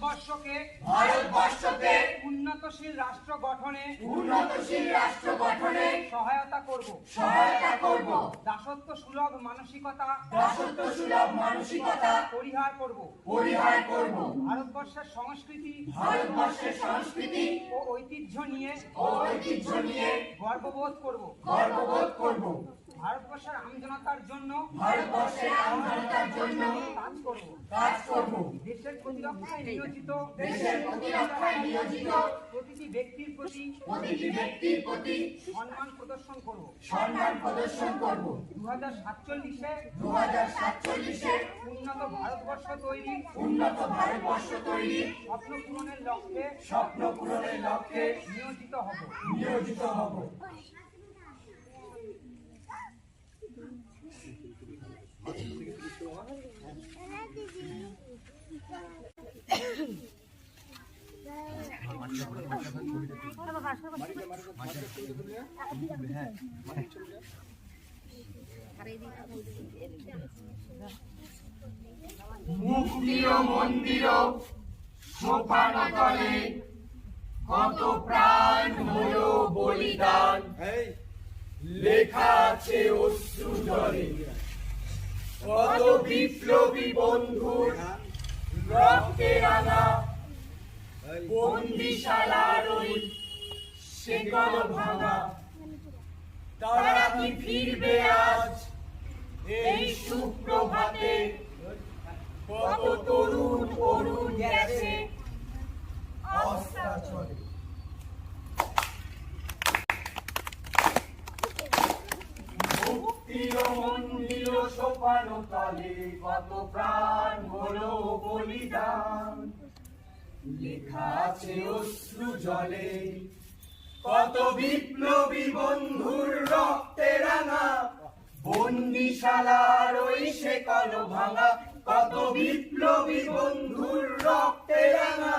ভারতবর্ষকে উন্নতশীল রাষ্ট্র গঠনে সহায়তা করব। দাসত্ব সুলভ মানসিকতা পরিহার করব। ভারতবর্ষের সংস্কৃতি ও ঐতিহ্য নিয়ে গর্ববোধ করব। ভারতবর্ষের আমজনতার জন্য কাজ করব। দেশের প্রতিরক্ষায় নিয়োজিত প্রতিটি ব্যক্তির প্রতি সম্মান প্রদর্শন করব। 2047 উন্নত ভারতবর্ষ তৈরি স্বপ্ন পূরণের লক্ষ্যে নিয়োজিত হব। মুক্তির মন্দির সোপান তলে কত প্রাণ হলো বলিদান, লেখা আছে অশ্রু জলে। কত বিপ্লবী বন্ধুর রক্তে রাঙা বন্দিশালার ওই শেকল ভাঙা। তারা কি ফিরবে আজ এই সুপ্রভাতে? কত তরুণ গেছে অস্তাচলে। মুক্তির মন্দির সোপান তলে কত প্রাণ হলো বলিদান, লেখা আছে অশ্রু জলে। কত বিপ্লবী বন্ধুর রক্তে রাঙা বন্দিশালার ওই শেকল ভাঙা। কত বিপ্লবী বন্ধুর রক্তে রাঙা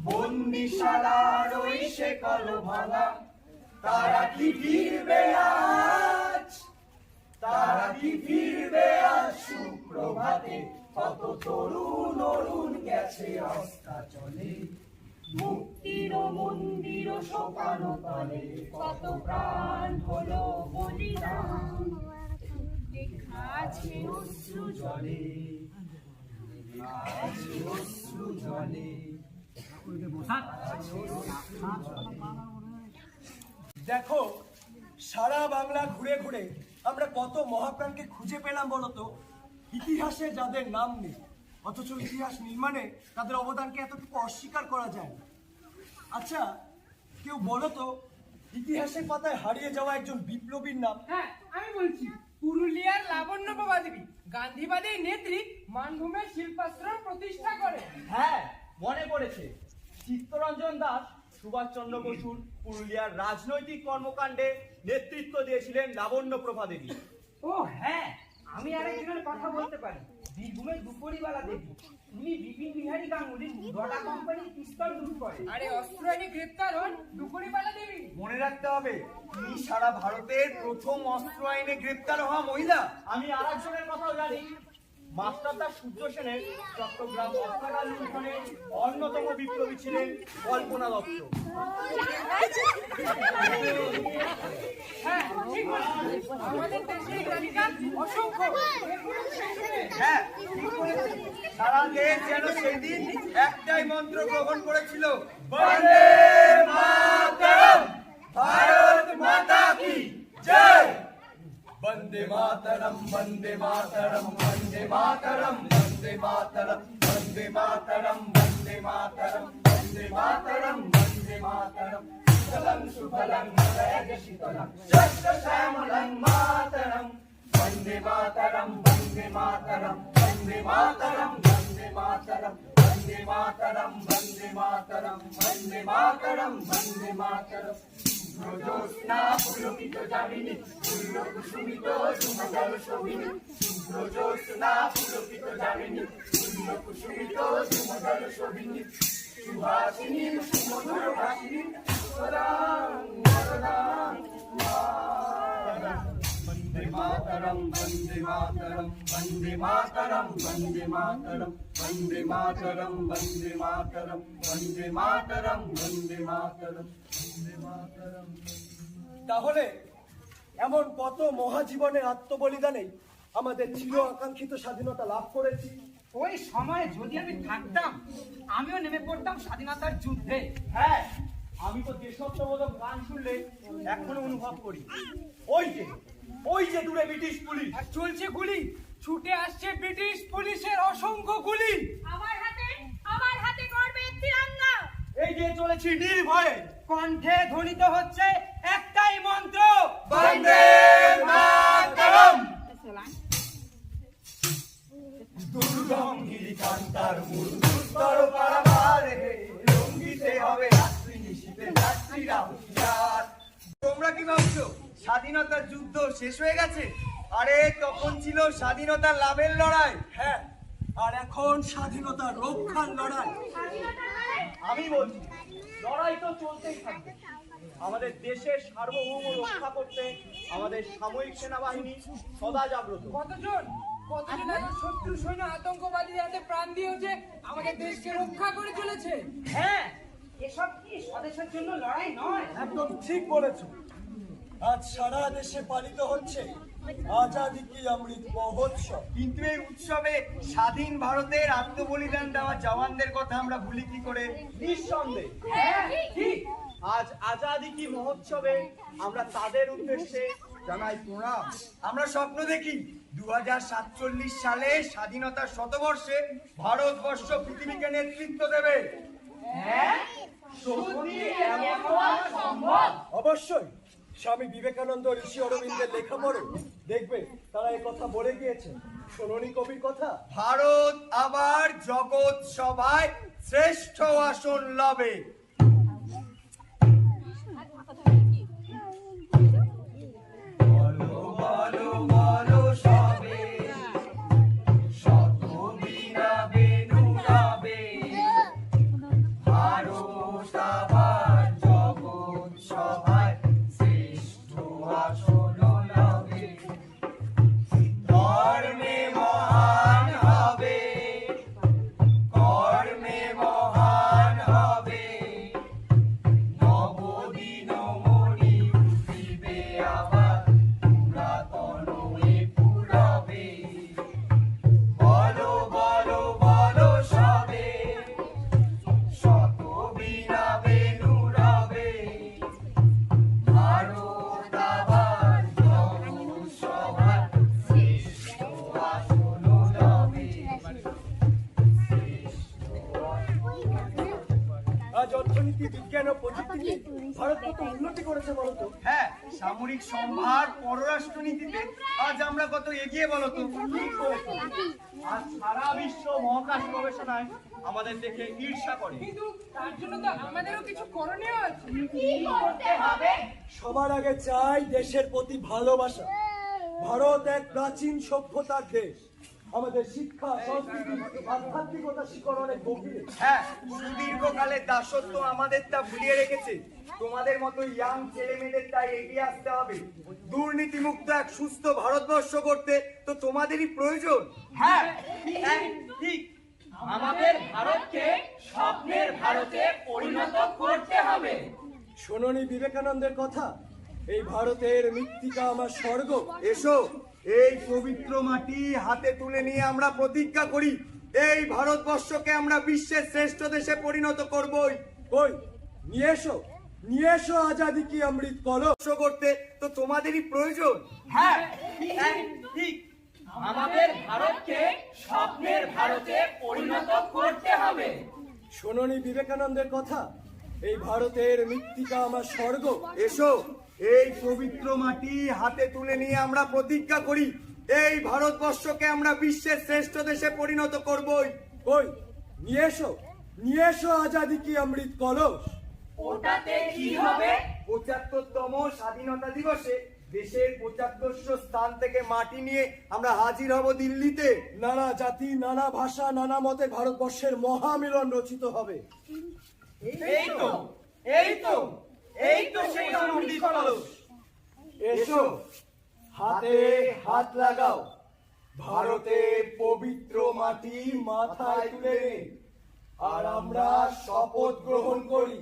বন্দিশালার ওই শেকল ভাঙা। তারা কি ফিরবে আজ সুপ্রভাতে? কত তরুণ গেছে অস্তাচলে। মুক্তির মন্দির সোপান তলে কত প্রাণ হলো বলিদান, লেখা আছে অশ্রু জলে। দেখো, সারা বাংলা ঘুরে ঘুরে আমরা কত মহাপ্রাণকে খুঁজে পেলাম বলতো, ইতিহাসে যাদের নাম নেই, অথচ ইতিহাস নির্মাণে তাদের অবদানকে এতটুকু অস্বীকার করা যায় না। আচ্ছা, কেউ বলো তো, ইতিহাসের পাতায় হারিয়ে যাওয়া একজন বিপ্লবীর নাম? হ্যাঁ, আমি বলছি, পুরুলিয়ার লাবণ্য প্রভাদেবী, গান্ধীবাদী নেত্রী, মানভূমের শিল্পাশ্রম প্রতিষ্ঠা করে। হ্যাঁ, মনে পড়েছে। চিত্তরঞ্জন দাস সুভাষচন্দ্র বসুর পুরুলিয়ার রাজনৈতিক কর্মকাণ্ডে নেতৃত্ব দিয়েছিলেন লাবণ্য প্রভা দেবী। ও হ্যাঁ, আমি আরেকজনের কথা বলতে পারি, বীরভূমের দুপুরিবালা দেবী। উনি বিপিন বিহারী গাঙ্গুলির ডটা কোম্পানির পিস্তল লুট করে। আরে অস্ত্র আইনে গ্রেপ্তার হন দুপুরিবালা দেবী। মনে রাখতে হবে, তিনি সারা ভারতের প্রথম অস্ত্র আইনে গ্রেপ্তার হওয়া মহিলা। আমি আর একজনের কথাও জানি, মাস্টারদা সূর্য সেনের চট্টগ্রাম অস্ত্রাগার লুণ্ঠনে অন্যতম বিপ্লবী ছিলেন কল্পনা দত্ত। হ্যাঁ, ঠিক বলেছেন। আমাদের দেশের তালিকা অসংখ্য। হ্যাঁ, সারা দেশ যেন সেদিন একটাই মন্ত্র গ্রহণ করেছিল, বন্দে মাতরম, ভারত মাতা কি জয়। বন্দে মাতরম, বন্দে মাতরম, বন্দে মাতরম, বন্দে মাতরম, বন্দে মাতরম, বন্দে মাতরম, বন্দে মাতরম, বন্দে মাতরম। শীতলং সুফলং মলয়জ শীতলং শস্য শ্যামলং মাতরম। বন্দে মাতরম, বন্দে মাতরম, বন্দে মাতরম, বন্দে মাতরম, বন্দে মাতরম, বন্দে মাতরম, বন্দে মাতরম, বন্দে মাতরম। জ্যোৎস্না পুলকিত যামিনী, ফুল্ল কুসুমিত সুমদল শোভিনী। জ্যোৎস্না পুলকিত যামিনী, ফুল্ল কুসুমিত সুমদল শোভিনী। সুহাসিনী সুমধুর ভাসিনী, বরদাং বরদাং। মাতরম বন্দে মাতরম বন্দে মাতরম বন্দে মাতরম বন্দে মাতরম বন্দে মাতরম বন্দে মাতরম বন্দে মাতরম বন্দে মাতরম। তাহলে এমন কত মহাজীবনের আত্মবলিদানে আমাদের চির আকাঙ্ক্ষিত স্বাধীনতা লাভ করেছি। ওই সময় যদি আমি থাকতাম আমিও নেমে পড়তাম স্বাধীনতার যুদ্ধে। হ্যাঁ, আমি তো দেশত্ববোধক গান শুনলে এখনো অনুভব করি। ওই যে দূরে ব্রিটিশ পুলিশ, আর চলছে গুলি, ছুটে আসছে ব্রিটিশ পুলিশের অসংখ্য গুলি। আমার হাতে গর্বের তিরঙ্গা। এই যে চলেছি নির্ভয়ে, কণ্ঠে ধ্বনিত হচ্ছে একটাই মন্ত্র, বন্দে মাতরম। দুর্গম গিরিকান্তার মূল দুস্তর পারাবারে লঙ্ঘিতে হবে রাত্রি নিশীথে যাত্রীরা হুঁশিয়ার। তোমরা কি ভাবছো স্বাধীনতার যুদ্ধ শেষ হয়ে গেছে? আরে তখন ছিল স্বাধীনতা লাভের লড়াই। হ্যাঁ, আর এখন স্বাধীনতা রক্ষার লড়াই। আমি বলছি লড়াই তো চলতেই থাকবে। আমাদের দেশের সার্বভৌম রক্ষা করতে আমাদের সামরিক সেনাবাহিনী সদা জাগ্রত। কতজন এখন শত্রু সৈন্য আতঙ্কবাদীদের হাতে প্রাণ দিয়েছে, আমাদের দেশকে রক্ষা করে চলেছে। হ্যাঁ, এসব কি স্বদেশের জন্য লড়াই নয়? একদম ঠিক বলেছো। আজ সারা দেশে পালিত হচ্ছে আজাদি কি অমৃত মহোৎসব। কিন্তু এই উৎসবে স্বাধীন ভারতের আত্মবলিদান দেওয়া জওয়ানদের কথা আমরা ভুলি কি করে? নিঃসন্দেহে হ্যাঁ, ঠিক। আজ আজাদি কি মহোৎসবে আমরা তাদের উদ্দেশ্যে জানাই প্রণাম। আমরা স্বপ্ন দেখি 2047 সালে স্বাধীনতার শতবর্ষে ভারতবর্ষ পৃথিবীকে নেতৃত্ব দেবে। অবশ্যই স্বামী বিবেকানন্দ, ঋষি অরবিন্দের লেখা পড়ে দেখবে তারা এই কথা বলে গিয়েছেন। শোনোনি কবির কথা? ভারত আবার জগৎ সভায় শ্রেষ্ঠ আসন লবে। বলো বলো বলো সবে, শত বীণা বেণু গাবে। ভারত আবার জগৎ সভায় শ্রেষ্ঠ আসন লবে। ধর্মে মহান হবে, কর্মে মহান হবে। নবদিনমণি উঠিবে আবার, পুরাতন এ পুরবে। বলো বলো বলো সবে, শত বীণা বেণু রবে। ভারত আবার জগৎ সভায় শ্রেষ্ঠ আসন লবে। আজ অর্থনীতি, বিজ্ঞান ও প্রযুক্তিতে ভারত কত উন্নতি করেছে বলতো? হ্যাঁ, সামরিক সম্ভার, পররাষ্ট্রনীতিতে আজ আমরা কত এগিয়ে বলো তো? আজ সারা বিশ্ব মহাকাশ গবেষণায় আমাদের দেখে ঈর্ষা করে। কিন্তু তার জন্য তো আমাদেরও কিছু করণীয় আছে। কি করতে হবে? সবার আগে চাই দেশের প্রতি ভালোবাসা। ভারত এক প্রাচীন সভ্যতার দেশ। আমাদের শিক্ষা, সংস্কৃতি, আধ্যাত্মিকতা শিকড় অনেক গভীরে। হ্যাঁ, সুদীর্ঘকালের দাসত্ব আমাদের তা ভুলিয়ে রেখেছে। তোমাদের মতো ইয়াং ছেলে মেয়েদের তাই এগিয়ে আসতে হবে। দুর্নীতিমুক্ত এক সুস্থ ভারতবর্ষ করতে তো তোমাদেরই প্রয়োজন। হ্যাঁ, ঠিক। আমাদের ভারতকে স্বপ্নের ভারতে পরিণত করতে হবে। শোনোনি বিবেকানন্দের কথা? এই ভারতের মৃত্তিকা আমার স্বর্গ। এসো, এই পবিত্র মাটি হাতে তুলে নিয়ে আমরা প্রতিজ্ঞা করি, এই ভারতবর্ষকে আমরা বিশ্বের শ্রেষ্ঠ দেশে পরিণত করবই। কই নিয়ে এসো আজাদি কি অমৃত কলস। করতে তো তোমাদেরই প্রয়োজন। হ্যাঁ, ঠিক। আমাদের ভারতকে স্বপ্নের ভারতে পরিণত করতে হবে। শোনোনি বিবেকানন্দের কথা? এই ভারতের মৃত্তিকা আমার স্বর্গ। এসো, এই পবিত্র মাটি হাতে তুলে নিয়ে আমরা প্রতিজ্ঞা করি, এই ভারতবর্ষকে আমরা বিশ্বের শ্রেষ্ঠ দেশে পরিণত করবই। কই নিয়ে এসো আজাদি কি অমৃত কলস। ওটাতে কি হবে? ৭৫তম স্বাধীনতা দিবসে দেশের ৭৫০০ স্থান থেকে মাটি নিয়ে আমরা হাজির হব দিল্লিতে। নানা জাতি, নানা ভাষা, নানা মতে ভারতবর্ষের মহামিলন রচিত হবে। এই তো সেই অমৃত কলস। এসো হাতে হাত লাগাও, ভারতের পবিত্র মাটি মাথায় তুলে নে। আর আমরা শপথ গ্রহণ করি,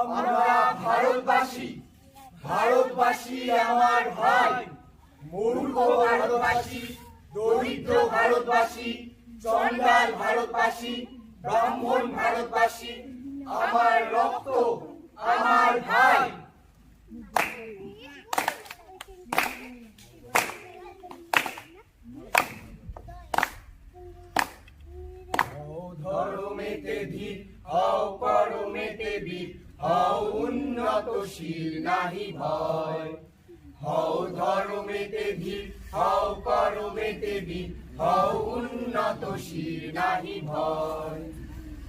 আমরা ভারতবাসী, ভারতবাসী আমার ভাই, মূর্খ ভারতবাসী, দরিদ্র ভারতবাসী, চন্ডাল ভারতবাসী, ব্রাহ্মণ ভারতবাসী, আমার রক্ত, আমার ভাই। ধর্মেতে ধীর হও, করমেতে বীর হও, উন্নতশীল নাহি ভয়। হও ধর্মেতে ধীর হও, করমেতে বীর হও, উন্নতশীল নাহি ভয়।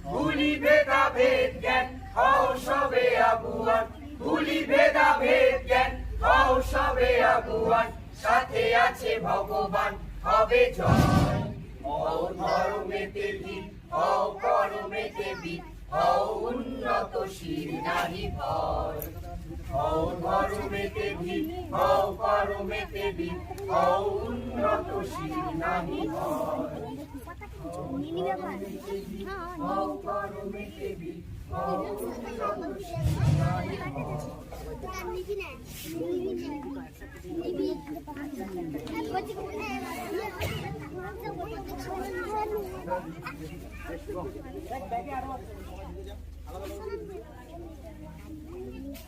ভুলি ভেদা ভেদ জ্ঞান হও সবে আগুয়ান, ভুলি ভেদা ভেদ জ্ঞান হও সবে আগুয়ান, সাথে আছে ভগবান হবে জয়। হও ধর্মেতে ধীর হও, করমেতে বীর হও, উন্নতশীল নাহি ভয়। হও ধর্মেতে ধীর হও, করমেতে বীর হও, উন্নতশীল নাহি ভয়। হও করমেতে বীর হও, উন্নতশীল নাহি ভয়।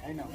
এই নাও।